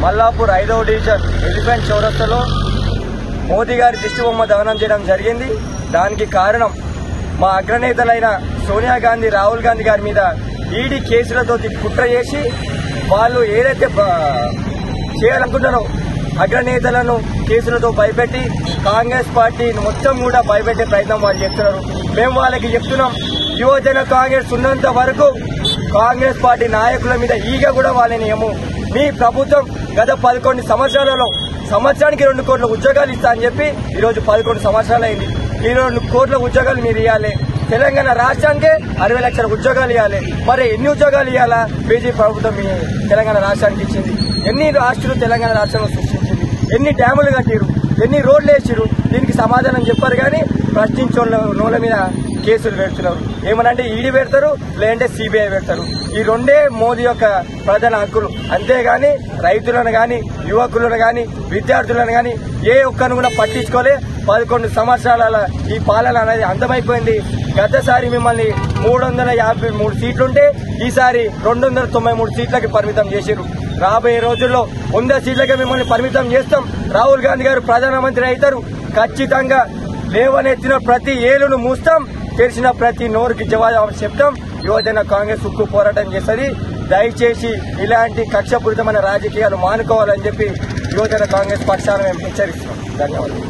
మల్లాపూర్ 5వ division elephant చౌరస్తాలో మోదీ గారి దిష్టిబొమ్మ దహనం చేయడం జరిగింది. దానికి కారణం మా అగ్రనేతలైన సోనియా గాంధీ, రాహుల్ గాంధీ గారి మీద ఈడీ కేసులతో కుట్ర చేసి వాళ్ళు ఏదైతే చేయాలనుకుంటున్నారో అగ్రనేతలను కేసులతో భయపెట్టి కాంగ్రెస్ పార్టీని మొత్తం కూడా భయపెట్టే ప్రయత్నం వాళ్ళు చేస్తున్నారు. మేము వాళ్ళకి చెప్తున్నాం, యువజన కాంగ్రెస్ ఉన్నంత వరకు కాంగ్రెస్ పార్టీ నాయకుల మీద ఈగ కూడా వాళ్ళని ఏమో మీ ప్రభుత్వం గత 11 సంవత్సరాలలో సంవత్సరానికి 2 కోట్ల ఉద్యోగాలు ఇస్తా అని చెప్పి ఈరోజు 11 సంవత్సరాలు అయింది. ఈ 2 కోట్ల ఉద్యోగాలు మీరు ఇవ్వాలి. తెలంగాణ రాష్ట్రానికే 60 లక్షల ఉద్యోగాలు ఇవ్వాలి. మరి ఎన్ని ఉద్యోగాలు ఇవ్వాలా బీజేపీ ప్రభుత్వం మీ తెలంగాణ రాష్ట్రానికి ఇచ్చింది? ఎన్ని ఆస్తులు తెలంగాణ రాష్ట్రంలో సృష్టించింది? ఎన్ని డ్యాములు కట్టిరు? ఎన్ని రోడ్లు వేసిరు? దీనికి సమాధానం చెప్పారు కానీ ప్రశ్నించోళ్ళ మీద కేసులు పెడుతున్నారు. ఏమనంటే ఈడీ పెడతారు, లేదంటే సిబిఐ పెడతారు. ఈ రెండే మోదీ యొక్క ప్రధాన హక్కులు. అంతేగాని రైతులను గాని, యువకులను గాని, విద్యార్థులను గాని ఏ ఒక్కరిని కూడా పట్టించుకోలే. 11 సంవత్సరాల ఈ పాలన అనేది అంతమైపోయింది. గతసారి మిమ్మల్ని 353 సీట్లుంటే ఈసారి 293 సీట్లకి పరిమితం చేశారు. రాబోయే రోజుల్లో 100 సీట్లకే మిమ్మల్ని పరిమితం చేస్తాం. రాహుల్ గాంధీ గారు ప్రధానమంత్రి అవుతారు. ఖచ్చితంగా లేవనెత్తిన ప్రతి ఏలును మూస్తాం, తెరిచిన ప్రతి నోరుకి జవాబు చెప్తాం. యువజన కాంగ్రెస్ ఉక్కు పోరాటం చేస్తుంది. దయచేసి ఇలాంటి కక్షపూరితమైన రాజకీయాలు మానుకోవాలని చెప్పి యువజన కాంగ్రెస్ పక్షాన మేము హెచ్చరిస్తున్నాం. ధన్యవాదాలు.